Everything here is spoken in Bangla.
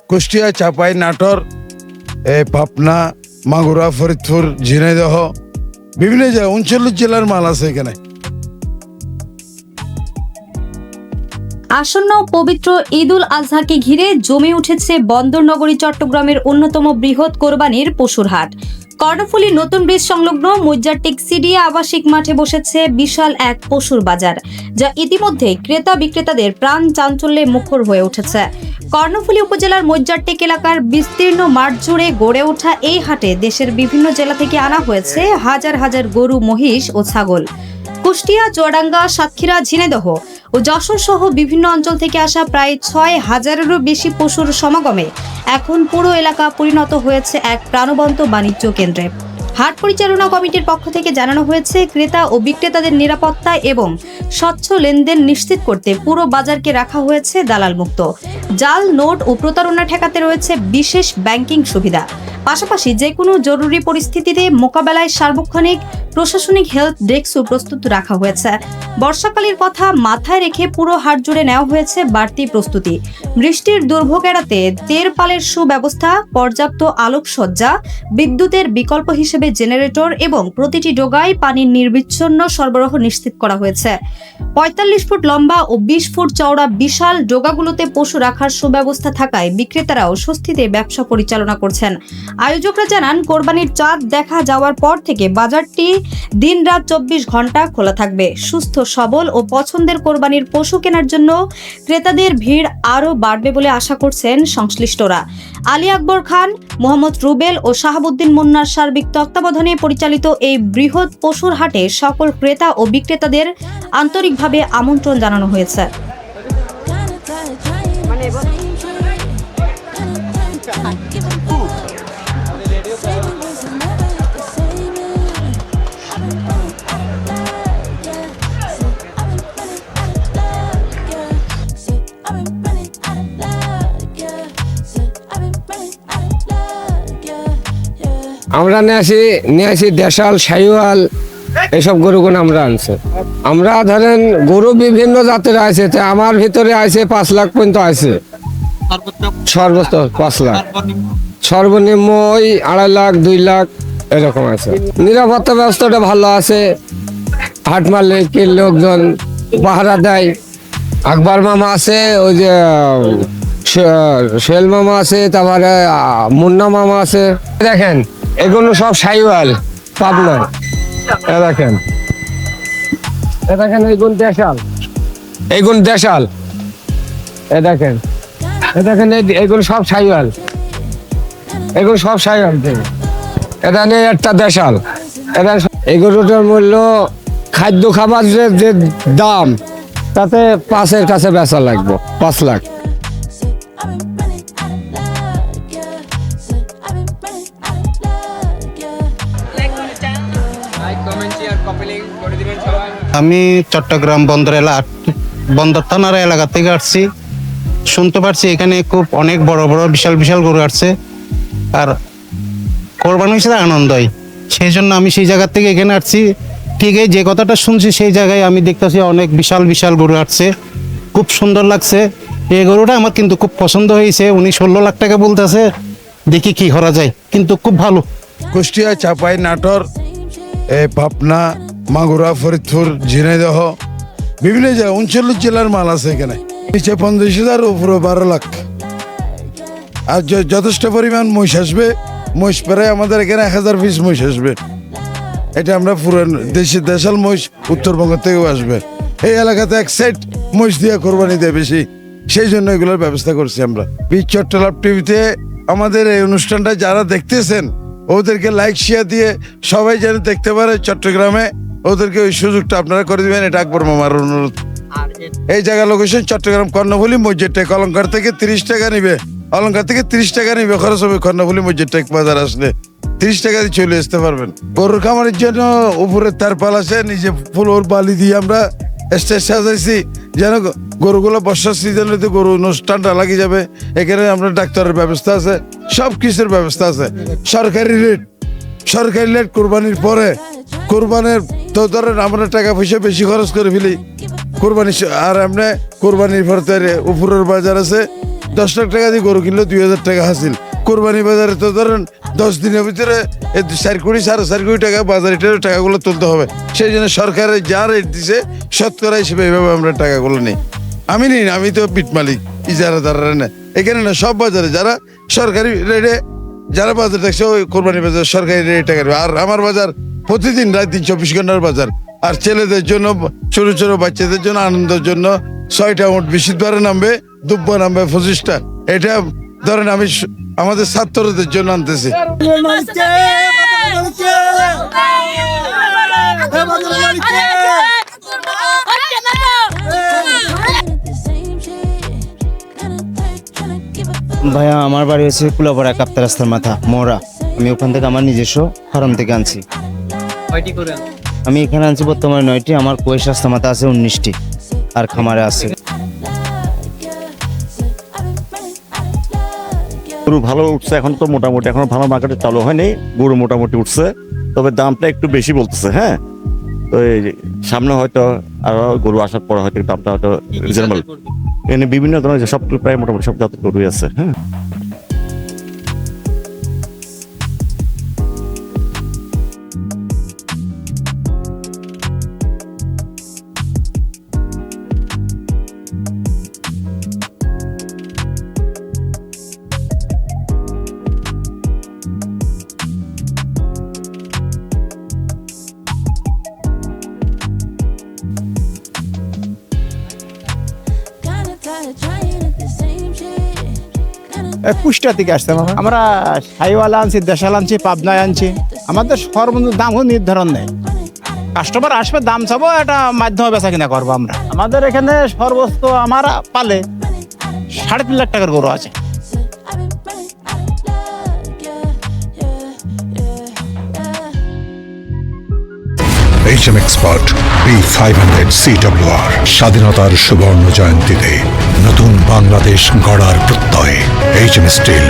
কুষ্টিয়া, চাপাই, নাটোর, পাবনা, মাগুরা, ফরিদপুর, ঝিনাইদহ, বিভিন্ন জায়গায় 39 জেলার মাল আছে এখানে। আসন্ন পবিত্র ঈদ উল আজহাকে ঘিরে জমে উঠেছে বন্দরনগরী চট্টগ্রামের অন্যতম বৃহৎ কোরবানির পশুর হাট। কর্ণফুলী নতুন ব্রিজ সংলগ্ন মজ্জারটেক সিডিএ আবাসিক মাঠে বসেছে বিশাল এক পশুর বাজার, যা ইতিমধ্যে ক্রেতা বিক্রেতাদের প্রাণ চাঞ্চল্যে মুখর হয়ে উঠেছে। কর্ণফুলী উপজেলার মজ্জারটেক এলাকার বিস্তীর্ণ মাঠ জুড়ে গড়ে ওঠা এই হাটে দেশের বিভিন্ন জেলা থেকে আনা হয়েছে হাজার হাজার গরু, মহিষ ও ছাগল। কুষ্টিয়া, চুয়াডাঙ্গা, সাতক্ষীরা, ঝিনাইদহ ও যশোর সহ বিভিন্ন অঞ্চল থেকে আসা প্রায় 6,000-এরও বেশি পশুর সমাগমে এখন পুরো এলাকা পরিণত হয়েছে এক প্রাণবন্ত বাণিজ্য কেন্দ্রে। হাট পরিচালনা কমিটির পক্ষ থেকে জানানো হয়েছে, ক্রেতা ও বিক্রেতাদের নিরাপত্তা এবং স্বচ্ছ লেনদেন নিশ্চিত করতে পুরো বাজারকে রাখা হয়েছে দালাল মুক্ত। জাল নোট ও প্রতারণা ঠেকাতে রয়েছে বিশেষ ব্যাংকিং সুবিধা। পাশাপাশি যে কোনো জরুরি পরিস্থিতিতে মোকাবেলায় সার্বক্ষণিক প্রশাসনিক হেল্প ডেস্কও প্রস্তুত রাখা হয়েছে। বর্ষাকালের কথা মাথায় রেখে পুরো হাট জুড়ে নেওয়া হয়েছে বাড়তি প্রস্তুতি। বৃষ্টির দুর্ভোগ এড়াতে তেরপালের সুব্যবস্থা, পর্যাপ্ত আলোকসজ্জা, বিদ্যুতের বিকল্প হিসেবে জেনারেটর এবং প্রতিটি ডোগায় পানির নির্বিচ্ছিন্ন সরবরাহ নিশ্চিত করা হয়েছে। 45 ফুট লম্বা ও 20 ফুট চওড়া বিশাল ডোগাগুলোতে পশু রাখার সুব্যবস্থা থাকায় বিক্রেতারাও স্বস্তিতে ব্যবসা পরিচালনা করছেন। আয়োজকরা জানান, কোরবানির চাঁদ দেখা যাওয়ার পর থেকে বাজারটি দিনরাত 24 ঘন্টা খোলা থাকবে। সুস্থ, সবল ও পছন্দের কোরবানির পশু কেনার জন্য ক্রেতাদের ভিড় আরও বাড়বে বলে আশা করছেন সংশ্লিষ্টরা। আলী আকবর খান, মোহাম্মদ রুবেল ও শাহাবুদ্দিন মুন্নার সার্বিক তত্ত্বাবধানে পরিচালিত এই বৃহৎ পশুর হাটে সকল ক্রেতা ও বিক্রেতাদের আন্তরিকভাবে আমন্ত্রণ জানানো হয়েছে। আমরা নিয়ে আসি দেশাল, শাহিওয়াল, এসব গরুগুলো আমরা আনছি। আমরা ধরেন গরু বিভিন্ন জাতের আছে, আমার ভিতরে আছে 5 লাখ পর্যন্ত আছে, সর্বোচ্চ 5 লাখ, সর্বনিম্ন ওই 2.5 লাখ 2 লাখ এরকম আছে। নিরাপত্তা ব্যবস্থাটা ভালো আছে। হাট মালিকের লোকজন পাহারা দেয়। আকবর মামা আছে, ওই যে সোহেল মামা আছে, তারপরে মুন্না মামা আছে। দেখেন এগুলো সব শাহিওয়াল, পাবনার। দেখেন এইগুন দেশাল, এইগুন দেশাল। দেখেন এইগুলো সব শাহিওয়াল, এগুলো সব শাহিওয়াল। এটা নিয়ে একটা দেশাল। এগুলোটার মূল্য খাদ্য খাবার যে দাম, তাতে 5-এর কাছে বেচা লাগবে, 5 লাখ। আমি চট্টগ্রাম বন্দর থানার এলাকা থেকে আসছি। শুনতে পারছি এখানে খুব অনেক বড় বড় বিশাল বিশাল গরু আসছে, আর কোরবানি হিসেবে আনন্দই। সেই জন্য আমি সেই জায়গা থেকে এখানে আসছি। ঠিক এই যে কথাটা শুনছি সেই জায়গায় আমি দেখতেছি অনেক বিশাল বিশাল গরু আসছে, খুব সুন্দর লাগছে। এই গরুটা আমার কিন্তু খুব পছন্দ হয়েছে। উনি 16 লাখ টাকা বলতেছে, দেখি কি করা যায়, কিন্তু খুব ভালো। কুষ্টিয়া, চাপাই, নাটোর, পাবনা, মাগুরা, ফরিদপুর, ঝিনাইদহ, বিভিন্ন জায়গায় 39 জেলার মাল আছে এখানে। নিচে 50,000, উপরে 12 লাখ। আর যথেষ্ট পরিমাণ মহিষ আসবে। মহিষ প্রায় আমাদের এখানে 1000 পিস মহিষ আসবে। এটা আমরা পুরান দেশাল মহিষ উত্তরবঙ্গ থেকেও আসবে। এই এলাকাতে এক সাইড মহিষ দিয়ে কোরবানি দেয় বেশি, সেই জন্য এগুলোর ব্যবস্থা করছি আমরা। পিচ চট্টলাভ টিভিতে আমাদের এই অনুষ্ঠানটা যারা দেখতেছেন, ওদেরকে লাইক শেয়ার দিয়ে সবাই যেন দেখতে পারে চট্টগ্রামে, ওদেরকে ওই সুযোগটা আপনারা করে দিবেন। এটা আকবর মামার অনুরোধ। এই জায়গা লোকেশন চট্টগ্রাম কর্ণফুলী মসজিদটেক। অলঙ্কার থেকে 30 টাকা নিবে, অলঙ্কার থেকে 30 টাকা নিবে খরচ হবে। কর্ণফুলী মসজিদটেক বাজার আসলে 30 টাকা দিয়ে চলে আসতে পারবেন। গরুর খামারের জন্য উপরে তারপাল আছে, নিজে ফ্লোর বালি দিয়ে আমরা স্টেজ সাজাইছি, যেন গরুগুলো বর্ষার সিজনে গরু ঠান্ডা লাগিয়ে যাবে। এখানে আমরা ডাক্তারের ব্যবস্থা আছে, সব কিছুর ব্যবস্থা আছে। সরকারি রেট কোরবানির পরে। কোরবানির তো ধরেন আমরা টাকা পয়সা বেশি খরচ করে ফেলি কোরবানি, আর এমনি কোরবানির পরে উপরের বাজার আছে, 10 লাখ টাকা দিয়ে গরু কিনলো 2,000 টাকা হাসিল। কোরবানি বাজারে তো ধরেন 10 দিনের ভিতরে 4 কোটি 4.5 কোটি টাকা বাজারে টাকাগুলো তুলতে হবে। সেই জন্য সরকারের যা রেট দিছে শতকরা হিসেবে এইভাবে আমরা টাকাগুলো নিই। আমি নিই না, আমি তো পিট মালিক, ইজারাদাররা না। এখানে না, সব বাজারে যারা সরকারি রেটে যারা বাজার দেখছে ওই কোরবানি বাজার সরকারি রেটে টাকা দেবে। আর আমার বাজার প্রতিদিন রাত 24 ঘন্টার বাজার। আর ছেলেদের জন্য, ছোট ছোট বাচ্চাদের জন্য, আনন্দের জন্য 6টা উট বৃহস্পতিবারে নামবে, দুব্বা নামবে 25টা। এটা ধরেন আমি আমাদের ছাত্রদের জন্য আনতেছি। ভাইয়া আমার বাড়ি হচ্ছে কুলাপাড়া কাপ্তা রাস্তার মাথা মোরা। আমি ওখান থেকে আমার নিজস্ব ফার্ম থেকে আনছি। আমি এখানে আনছি বর্তমানে 9টি। আমার কোয়েশ রাস্তা মাথা আছে 19টি, আর খামারে আছে। গরু ভালো উঠছে এখন, তো মোটামুটি এখনো ভালো মার্কেটে চালু হয়নি, গরু মোটামুটি উঠছে, তবে দামটা একটু বেশি বলতেছে। হ্যাঁ, তো এই সামনে হয়তো আরো গরু আসার পর হয়তো দামটা হয়তো রিজনেবল। এখানে বিভিন্ন ধরনের সব প্রায় মোটামুটি সব জাতের গরুই আছে। হ্যাঁ, কুষ্টিয়া থেকে আসতাম আমরা। সাইওয়ালা আনছি, দেশাল আনছি, পাবনায় আনছি। আমাদের সর্বনিম্ন দামও নির্ধারণ নেই। কাস্টমার আসবে, দাম চাবো, এটা মাধ্যমে বেচা কিনা করবো আমরা। আমাদের এখানে সর্বোচ্চ আমার পালে 3.5 লাখ টাকার গরু আছে। HM Expert B500 CWR স্বাধীনতার সুবর্ণ জয়ন্তীতে নতুন বাংলাদেশ গড়ার প্রত্যয়। HM Steel